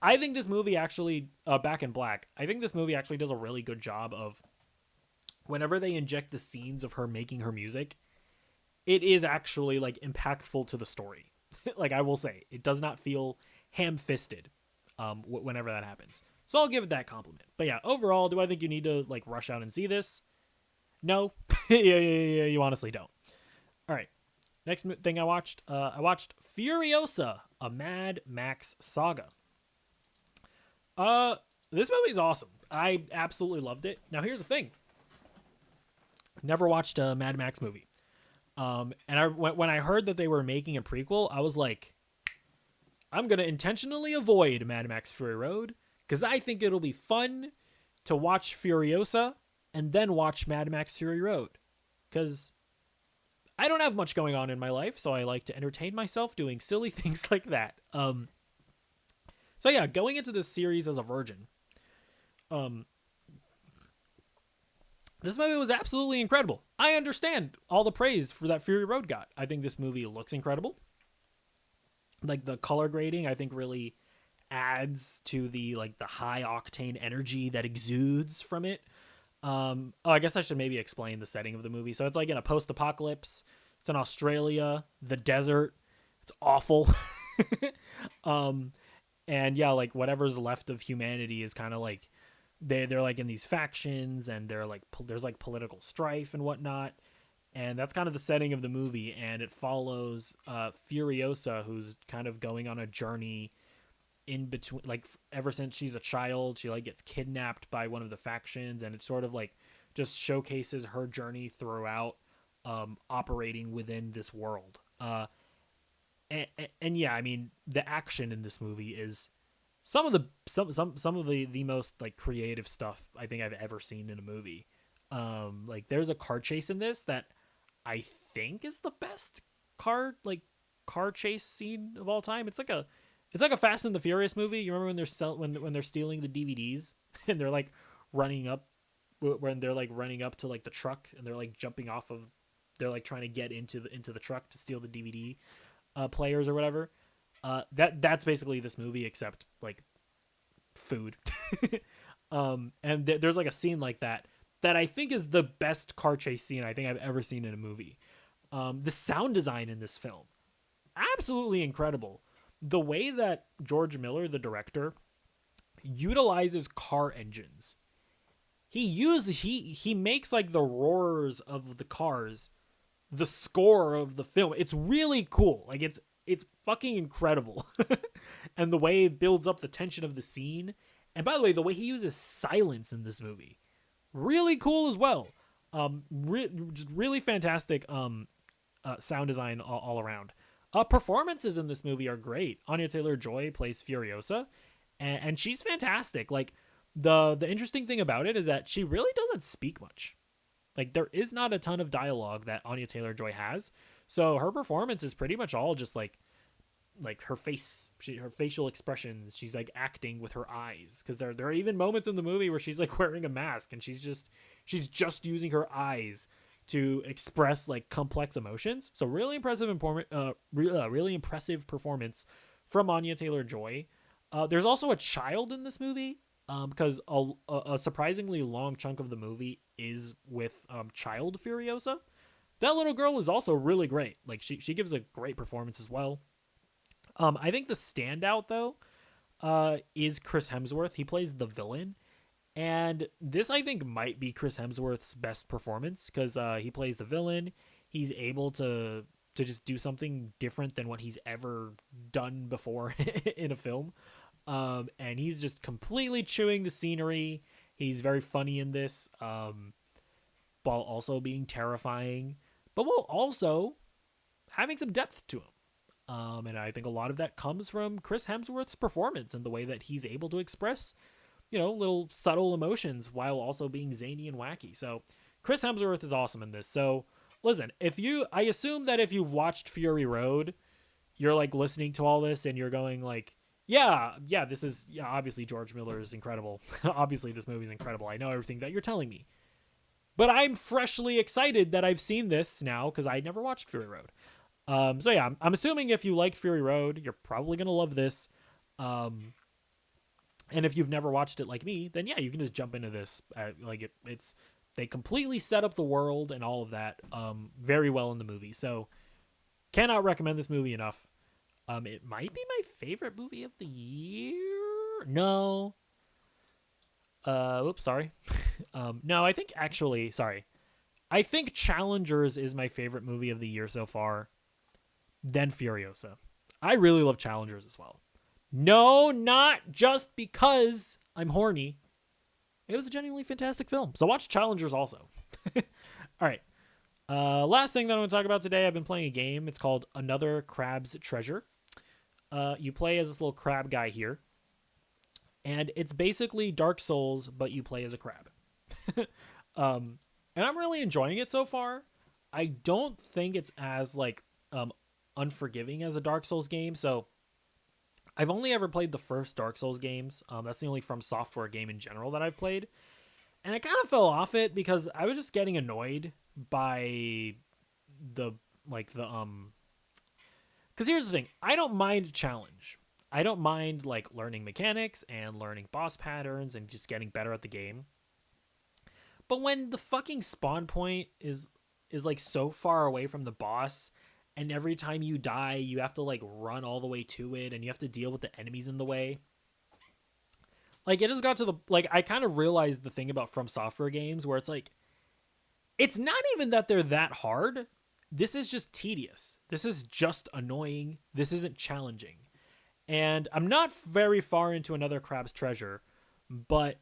I think this movie actually, Back in Black, I think this movie actually does a really good job of, whenever they inject the scenes of her making her music, it is actually like impactful to the story. Like, I will say, it does not feel ham-fisted whenever that happens. So I'll give it that compliment. But yeah, overall, do I think you need to like rush out and see this? No. You honestly don't. All right. Next thing I watched Furiosa, a Mad Max saga. This movie is awesome. I absolutely loved it. Now, here's the thing. Never watched a Mad Max movie. And when I heard that they were making a prequel, I was like, I'm going to intentionally avoid Mad Max Fury Road, because I think it'll be fun to watch Furiosa and then watch Mad Max Fury Road. Because I don't have much going on in my life, so I like to entertain myself doing silly things like that. So yeah, going into this series as a virgin, this movie was absolutely incredible. I understand all the praise for that Fury Road got. I think this movie looks incredible. Like, the color grading, I think, really adds to the high octane energy that exudes from it. I guess I should maybe explain the setting of the movie. So it's like in a post-apocalypse. It's in Australia, the desert. It's awful. And yeah, like whatever's left of humanity is kind of like they're like in these factions, and they're like there's like political strife and whatnot. And that's kind of the setting of the movie, and it follows Furiosa, who's kind of going on a journey in between, like, ever since she's a child. She like gets kidnapped by one of the factions, and it sort of like just showcases her journey throughout operating within this world. And yeah, I mean, the action in this movie is some of the most like creative stuff I think I've ever seen in a movie. Like, there's a car chase in this that I think is the best car chase scene of all time. It's like a Fast and the Furious movie. You remember when they're stealing the DVDs and they're like running up to like the truck, and they're like jumping off of, they're like trying to get into the truck to steal the DVD players or whatever. That's basically this movie, except like food. And there's like a scene like that I think is the best car chase scene I think I've ever seen in a movie. The sound design in this film, absolutely incredible. the way that George Miller, the director, utilizes car engines. He makes like the roars of the cars the score of the film. It's really cool. Like it's fucking incredible. And the way it builds up the tension of the scene. And by the way, the way he uses silence in this movie, really cool as well. Just really fantastic sound design all around. Performances in this movie are great. Anya Taylor-Joy plays Furiosa, and she's fantastic. Like the interesting thing about it is that she really doesn't speak much. Like there is not a ton of dialogue that Anya Taylor-Joy has, so her performance is pretty much all just like her face, her facial expressions. She's like acting with her eyes, because there are even moments in the movie where she's like wearing a mask and she's just using her eyes to express like complex emotions. So really impressive really impressive performance from Anya Taylor-Joy. There's also a child in this movie, because a surprisingly long chunk of the movie is with child Furiosa. That little girl is also really great. Like she gives a great performance as well. I think the standout though is Chris Hemsworth. He plays the villain, and this I think might be Chris Hemsworth's best performance, because he plays the villain. He's able to just do something different than what he's ever done before in a film. And he's just completely chewing the scenery. He's very funny in this, while also being terrifying, but while also having some depth to him. And I think a lot of that comes from Chris Hemsworth's performance and the way that he's able to express, little subtle emotions while also being zany and wacky. So Chris Hemsworth is awesome in this. So listen, I assume that if you've watched Fury Road, you're like listening to all this and you're going like, yeah, obviously George Miller is incredible. Obviously this movie is incredible. I know everything that you're telling me. But I'm freshly excited that I've seen this now, because I never watched Fury Road. So yeah, I'm assuming if you like Fury Road, you're probably going to love this. And if you've never watched it like me, then yeah, you can just jump into this. They completely set up the world and all of that very well in the movie. So cannot recommend this movie enough. It might be my favorite movie of the year. No. Oops, sorry. No, I think I think Challengers is my favorite movie of the year so far. Then Furiosa. I really love Challengers as well. No, not just because I'm horny. It was a genuinely fantastic film. So watch Challengers also. All right. Last thing that I want to talk about today, I've been playing a game. It's called Another Crab's Treasure. You play as this little crab guy here. And it's basically Dark Souls, but you play as a crab. And I'm really enjoying it so far. I don't think it's as unforgiving as a Dark Souls game. So I've only ever played the first Dark Souls games. That's the only From Software game in general that I've played. And I kind of fell off it because I was just getting annoyed by because here's the thing. I don't mind challenge. I don't mind learning mechanics and learning boss patterns and just getting better at the game. But when the fucking spawn point is so far away from the boss, and every time you die, you have to run all the way to it, and you have to deal with the enemies in the way. It just got to the I kind of realized the thing about From Software games where it's not even that they're that hard. This is just tedious. This is just annoying. This isn't challenging. And I'm not very far into Another Crab's Treasure, but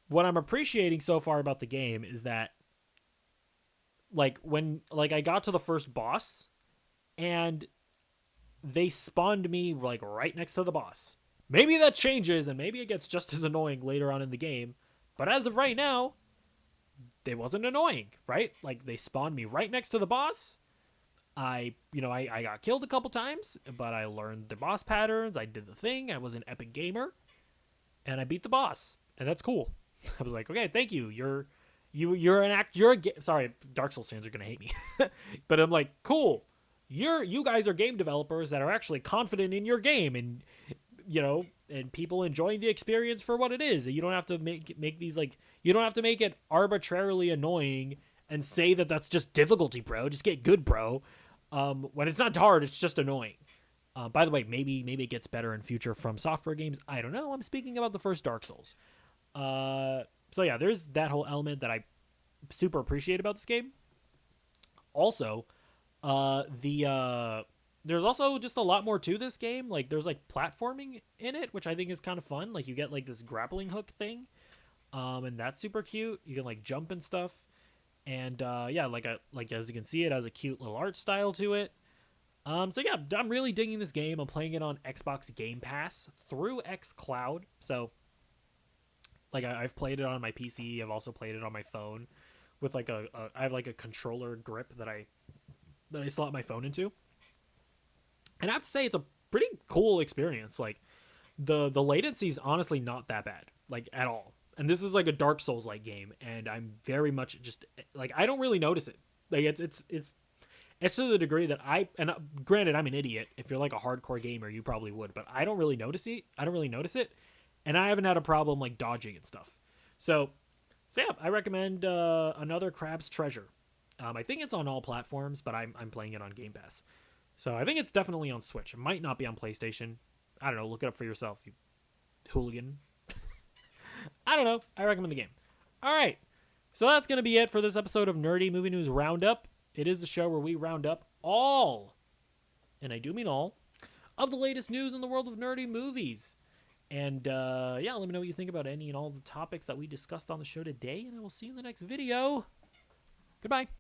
what I'm appreciating so far about the game is that when I got to the first boss and they spawned me right next to the boss. Maybe that changes and maybe it gets just as annoying later on in the game, but as of right now, it wasn't annoying, right? They spawned me right next to the boss. I got killed a couple times, but I learned the boss patterns. I did the thing. I was an epic gamer, and I beat the boss, and that's cool. I was like, okay, thank you. Sorry, Dark Souls fans are gonna hate me, but I'm like, cool. You guys are game developers that are actually confident in your game, and and people enjoying the experience for what it is. You don't have to make these you don't have to make it arbitrarily annoying and say that that's just difficulty, bro. Just get good, bro. When it's not hard, it's just annoying. By the way, maybe it gets better in future From Software games. I don't know. I'm speaking about the first Dark Souls. So yeah, there's that whole element that I super appreciate about this game. Also, there's also just a lot more to this game. Like there's like platforming in it, which I think is kind of fun. Like you get like this grappling hook thing, and that's super cute. You can like jump and stuff, and yeah, like as you can see, it has a cute little art style to it. So yeah, I'm really digging this game. I'm playing it on Xbox Game Pass through xCloud. So like I've played it on my PC. I've also played it on my phone with like I have like a controller grip that I slot my phone into. And I have to say it's a pretty cool experience. Like the latency is honestly not that bad, like at all. And this is like a Dark Souls like game, and I'm very much just like I don't really notice it. Like it's to the degree that granted I'm an idiot. If you're like a hardcore gamer, you probably would, but I don't really notice it. And I haven't had a problem like dodging and stuff. So yeah, I recommend Another Crab's Treasure. I think it's on all platforms, but I'm playing it on Game Pass. So I think it's definitely on Switch. It might not be on PlayStation. I don't know. Look it up for yourself, you hooligan. I don't know. I recommend the game. All right. So that's going to be it for this episode of Nerdy Movie News Roundup. It is the show where we round up all, and I do mean all, of the latest news in the world of nerdy movies. And yeah, let me know what you think about any and all the topics that we discussed on the show today, and I will see you in the next video. Goodbye.